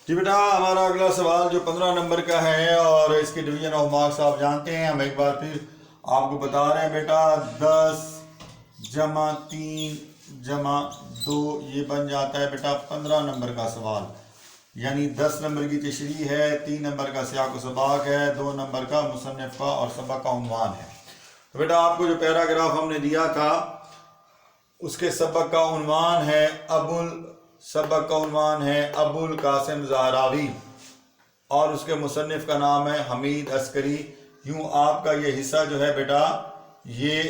जी बेटा, हमारा अगला सवाल जो 15 नंबर का है और इसके डिवीजन ऑफ मार्क्स आप जानते हैं। हम एक बार फिर आपको बता रहे हैं बेटा, 10 जमा 3 जमा 2 ये बन जाता है बेटा 15 नंबर का सवाल। यानी 10 नंबर की तशरीह है, 3 नंबर का सियाक व सबाक है, 2 नंबर का मुसन्निफ का और सबक का उन्वान है। तो बेटा आपको जो पैराग्राफ हमने दिया था उसके सबक का उन्वान है अबुल कासिम ज़हरावी और उसके मुसन्निफ का नाम है हमीद अस्करी। यूँ आपका ये हिस्सा जो है बेटा ये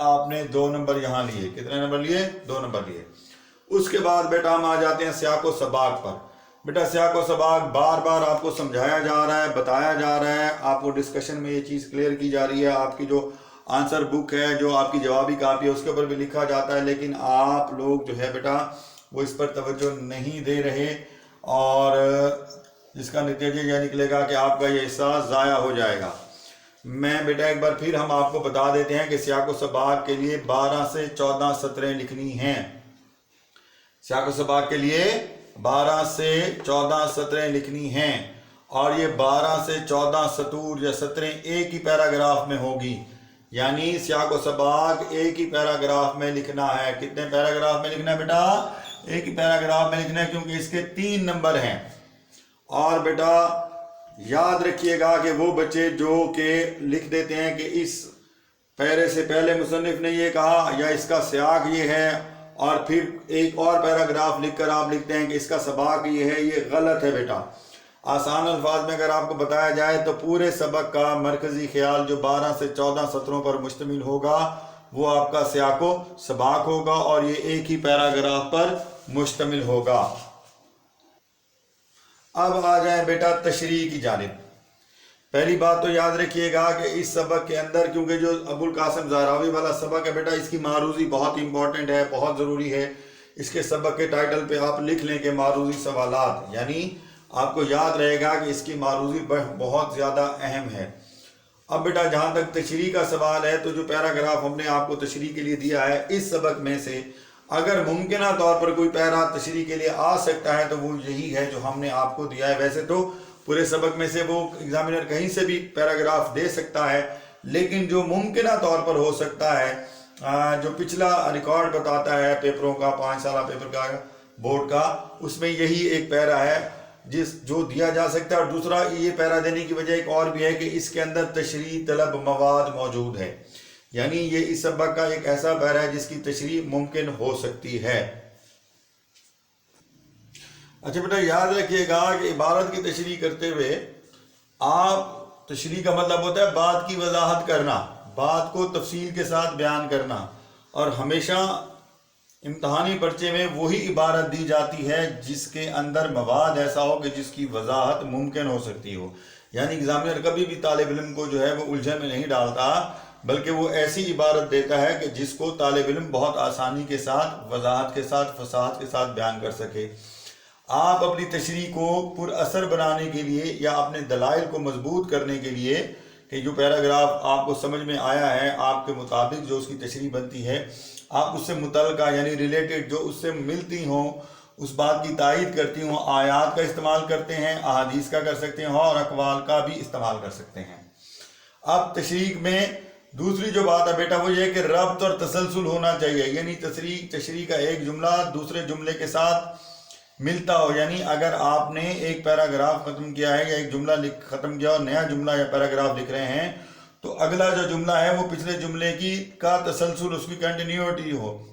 आपने 2 नंबर यहाँ लिए। कितने नंबर लिए? 2 नंबर लिए। उसके बाद बेटा हम आ जाते हैं सियाक व सबाक पर। बेटा सियाक व सबाक बार बार आपको समझाया जा रहा है, बताया जा रहा है, आपको डिस्कशन में ये चीज़ क्लियर की जा रही है। आपकी जो आंसर बुक है, जो आपकी जवाबी कापी है, उसके ऊपर भी लिखा जाता है, लेकिन आप लोग जो है बेटा वो इस पर तवज्जो नहीं दे रहे और जिसका नतीजा यह निकलेगा कि आपका ये हिस्सा ज़ाया हो जाएगा। मैं बेटा एक बार फिर हम आपको बता देते हैं कि सियाक व सबाक के लिए 12 से 14 सतरें लिखनी हैं। सियाक व सबाक के लिए 12 से 14 सतरें लिखनी हैं और ये 12 से 14 सतूर या सतरें एक ही पैराग्राफ में होगी। यानी सियाक व सबाक एक ही पैराग्राफ में लिखना है। कितने पैराग्राफ में लिखना है बेटा? एक ही पैराग्राफ में लिखना है, क्योंकि इसके 3 नंबर हैं। और बेटा याद रखिएगा कि वो बच्चे जो कि लिख देते हैं कि इस पैरे से पहले मुसन्निफ ने ये कहा या इसका सियाक ये है और फिर एक और पैराग्राफ लिखकर आप लिखते हैं कि इसका सबाक ये है, ये गलत है बेटा। आसान अल्फाज में अगर आपको बताया जाए तो पूरे सबक का मरकज़ी ख्याल जो 12 से 14 सत्रों पर मुश्तमिल होगा वो आपका सियाक व सबाक होगा और ये एक ही पैराग्राफ पर मुश्तमिल होगा। अब आ जाए बेटा तशरीह की जानिब। पहली बात तो याद रखिएगा कि इस सबक के अंदर, क्योंकि जो अबुल कासिम ज़हरावी वाला सबक है बेटा, इसकी मारूज़ी बहुत इंपॉर्टेंट है, बहुत ज़रूरी है। इसके सबक के टाइटल पे आप लिख लें कि मारूज़ी सवालात, यानी आपको याद रहेगा कि इसकी मारूज़ी बहुत ज़्यादा अहम है। अब बेटा जहाँ तक तशरीह का सवाल है तो जो पैराग्राफ हमने आपको तशरीह के लिए दिया है इस सबक में से अगर मुमकिना तौर पर कोई पैरा तशरीह के लिए आ सकता है तो वो यही है जो हमने आपको दिया है। वैसे तो पूरे सबक में से वो एग्जामिनर कहीं से भी पैराग्राफ दे सकता है, लेकिन जो मुमकिना तौर पर हो सकता है, जो पिछला रिकॉर्ड बताता है पेपरों का, 5 साल पेपर का, बोर्ड का, उसमें यही एक पैरा है जो दिया जा सकता है। और दूसरा ये पैरा देने की वजह एक और भी है कि इसके अंदर तशरीह तलब मवाद मौजूद है, यानी ये इस सबक का एक ऐसा पैरा है जिसकी तशरीह मुमकिन हो सकती है। अच्छा बेटा याद रखिएगा कि इबारत की तशरीह करते हुए आप, तशरीह का मतलब होता है बात की वजाहत करना, बात को तफसील के साथ बयान करना, और हमेशा इम्तहानी पर्चे में वही इबारत दी जाती है जिसके अंदर मवाद ऐसा हो कि जिसकी वजाहत मुमकिन हो सकती हो। यानी एग्जामिनर कभी भी तालिब इल्म को जो है वो उलझन में नहीं डालता, बल्कि वो ऐसी इबारत देता है कि जिसको तालिब इल्म बहुत आसानी के साथ, वजाहत के साथ, फसाहत के साथ बयान कर सके। आप अपनी तशरीह को पुरअसर बनाने के लिए या अपने दलाइल को मजबूत करने के लिए कि जो पैराग्राफ आपको समझ में आया है आपके मुताबिक जो उसकी तशरीह बनती है, आप उससे मुतल्लिका यानी रिलेटेड जो उससे मिलती हों, उस बात की तायीद करती हों, आयात का इस्तेमाल करते हैं, अहादीस का कर सकते हैं और अक़वाल का भी इस्तेमाल कर सकते हैं। अब तशरीह में दूसरी जो बात है बेटा वो ये है कि रब्त और तसलसल होना चाहिए, यानी तशरीह का एक जुमला दूसरे जुमले के साथ मिलता हो। यानी अगर आपने एक पैराग्राफ ख़त्म किया है या एक जुमला ख़त्म किया और नया जुमला या पैराग्राफ लिख रहे हैं तो अगला जो जुमला है वो पिछले जुमले की का तसलसल, उसकी कंटिन्यूटी हो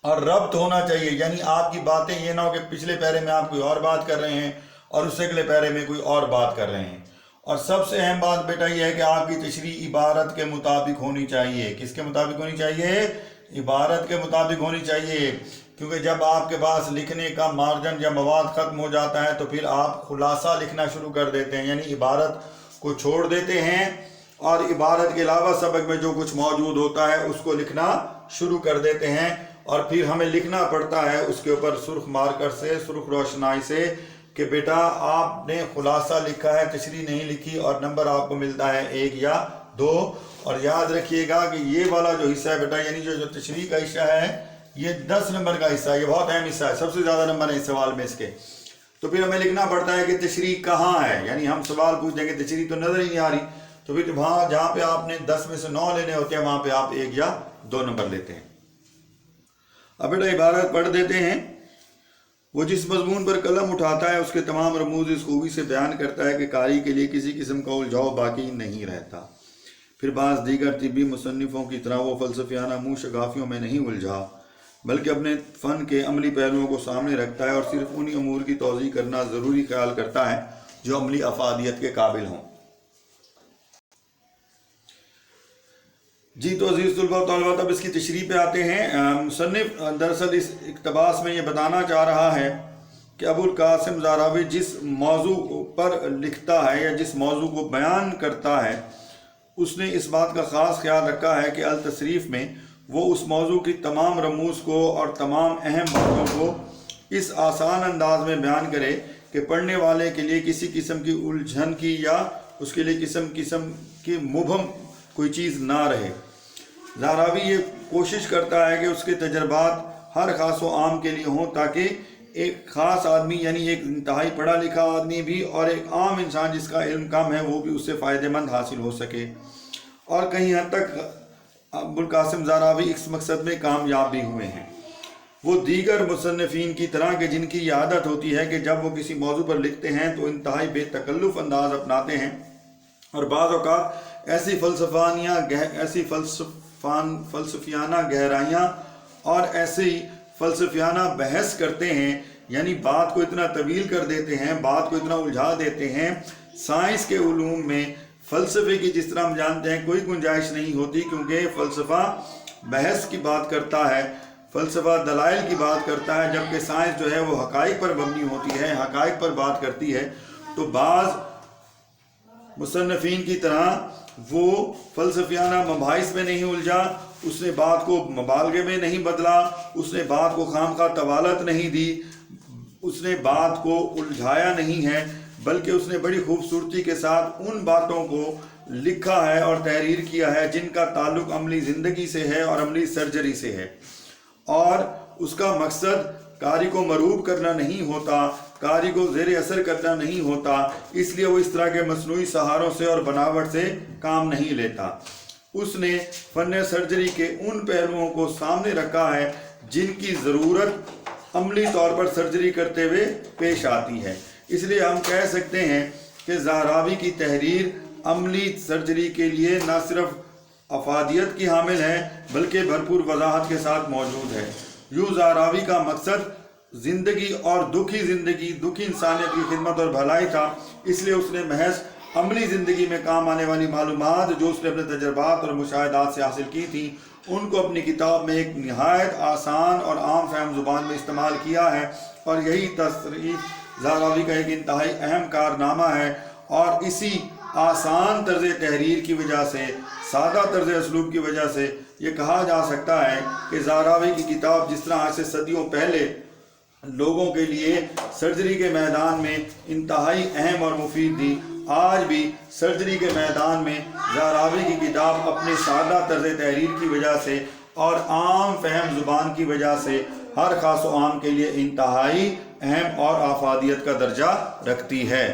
और रब्त होना चाहिए। यानी आपकी बातें ये ना हो कि पिछले पैरे में आप कोई और बात कर रहे हैं और उससे अगले पैरे में कोई और बात कर रहे हैं। और सबसे अहम बात बेटा ये है कि आपकी तशरीह इबारत के मुताबिक होनी चाहिए। किसके मुताबिक होनी चाहिए? इबारत के मुताबिक होनी चाहिए, क्योंकि जब आपके पास लिखने का मार्जन या मवाद ख़त्म हो जाता है तो फिर आप खुलासा लिखना शुरू कर देते हैं, यानी इबारत को छोड़ देते हैं और इबारत के अलावा सबक में जो कुछ मौजूद होता है उसको लिखना शुरू कर देते हैं और फिर हमें लिखना पड़ता है उसके ऊपर सुर्ख मार्कर से, सुर्ख रोशनाई से कि बेटा आपने खुलासा लिखा है, तशरीह नहीं लिखी, और नंबर आपको मिलता है 1 या 2। और याद रखिएगा कि ये वाला जो हिस्सा है बेटा, यानी जो तशरीह का हिस्सा है, ये 10 नंबर का हिस्सा है, ये बहुत अहम हिस्सा है, सबसे ज़्यादा नंबर है इस सवाल में इसके। تو پھر ہمیں لکھنا پڑتا ہے کہ تشریح کہاں ہے، یعنی ہم سوال پوچھ دیں گے تشریح تو نظر ہی نہیں آ رہی، تو پھر وہاں جہاں پہ آپ نے 10 میں سے 9 لینے ہوتے ہیں وہاں پہ آپ 1 یا 2 نمبر لیتے ہیں۔ اب بیٹا عبارت پڑھ دیتے ہیں۔ وہ جس مضمون پر قلم اٹھاتا ہے اس کے تمام رموز اس خوبی سے بیان کرتا ہے کہ قاری کے لیے کسی قسم کا الجھاؤ باقی نہیں رہتا۔ پھر بعض دیگر طبی مصنفوں کی طرح وہ فلسفیانہ منہ شگافیوں میں نہیں الجھا، بلکہ اپنے فن کے عملی پہلوؤں کو سامنے رکھتا ہے اور صرف انہی امور کی توضیح کرنا ضروری خیال کرتا ہے جو عملی افادیت کے قابل ہوں۔ جی تو عزیز طلباء و طالبات، اب اس کی تشریح پہ آتے ہیں۔ مصنف دراصل اس اقتباس میں یہ بتانا چاہ رہا ہے کہ ابو القاسم زاراوی جس موضوع پر لکھتا ہے یا جس موضوع کو بیان کرتا ہے، اس نے اس بات کا خاص خیال رکھا ہے کہ التصریف میں وہ اس موضوع کی تمام رموز کو اور تمام اہم باتوں کو اس آسان انداز میں بیان کرے کہ پڑھنے والے کے لیے کسی قسم کی الجھن کی یا اس کے لیے قسم کی مبہم کوئی چیز نہ رہے۔ زاراوی یہ کوشش کرتا ہے کہ اس کے تجربات ہر خاص و عام کے لیے ہوں، تاکہ ایک خاص آدمی یعنی ایک انتہائی پڑھا لکھا آدمی بھی اور ایک عام انسان جس کا علم کم ہے وہ بھی اس سے فائدہ مند حاصل ہو سکے۔ اور کہیں حد تک ابو القاسم زاراوی اس مقصد میں کامیاب بھی ہوئے ہیں۔ وہ دیگر مصنفین کی طرح کہ جن کی یہ عادت ہوتی ہے کہ جب وہ کسی موضوع پر لکھتے ہیں تو انتہائی بے تکلف انداز اپناتے ہیں اور بعض اوقات ایسی فلسفیانہ گہرائیاں اور ایسی فلسفیانہ بحث کرتے ہیں، یعنی بات کو اتنا طویل کر دیتے ہیں، بات کو اتنا الجھا دیتے ہیں۔ سائنس کے علوم میں فلسفے کی جس طرح ہم جانتے ہیں کوئی گنجائش نہیں ہوتی، کیونکہ فلسفہ بحث کی بات کرتا ہے، فلسفہ دلائل کی بات کرتا ہے، جبکہ سائنس جو ہے وہ حقائق پر مبنی ہوتی ہے، حقائق پر بات کرتی ہے۔ تو بعض مصنفین کی طرح وہ فلسفیانہ مباحث میں نہیں الجھا، اس نے بات کو مبالغے میں نہیں بدلا، اس نے بات کو خامخواہ طوالت نہیں دی، اس نے بات کو الجھایا نہیں ہے، بلکہ اس نے بڑی خوبصورتی کے ساتھ ان باتوں کو لکھا ہے اور تحریر کیا ہے جن کا تعلق عملی زندگی سے ہے اور عملی سرجری سے ہے، اور اس کا مقصد قاری کو مرعوب کرنا نہیں ہوتا، قاری کو زیر اثر کرنا نہیں ہوتا، اس لیے وہ اس طرح کے مصنوعی سہاروں سے اور بناوٹ سے کام نہیں لیتا۔ اس نے فن سرجری کے ان پہلوؤں کو سامنے رکھا ہے جن کی ضرورت عملی طور پر سرجری کرتے ہوئے پیش آتی ہے۔ اس لیے ہم کہہ سکتے ہیں کہ زاراوی کی تحریر عملی سرجری کے لیے نہ صرف افادیت کی حامل ہے بلکہ بھرپور وضاحت کے ساتھ موجود ہے۔ یوں زاراوی کا مقصد زندگی اور دکھی انسانیت کی خدمت اور بھلائی تھا، اس لیے اس نے محض عملی زندگی میں کام آنے والی معلومات جو اس نے اپنے تجربات اور مشاہدات سے حاصل کی تھیں ان کو اپنی کتاب میں ایک نہایت آسان اور عام فہم زبان میں استعمال کیا ہے، اور یہی تصریف زاراوی کا ایک انتہائی اہم کارنامہ ہے۔ اور اسی آسان طرز تحریر کی وجہ سے، سادہ طرز اسلوب کی وجہ سے یہ کہا جا سکتا ہے کہ زاراوی کی کتاب جس طرح آج سے صدیوں پہلے لوگوں کے لیے سرجری کے میدان میں انتہائی اہم اور مفید تھی، آج بھی سرجری کے میدان میں زاراوی کی کتاب اپنے سادہ طرز تحریر کی وجہ سے اور عام فہم زبان کی وجہ سے ہر خاص و عام کے لیے انتہائی اہم اور افادیت کا درجہ رکھتی ہے۔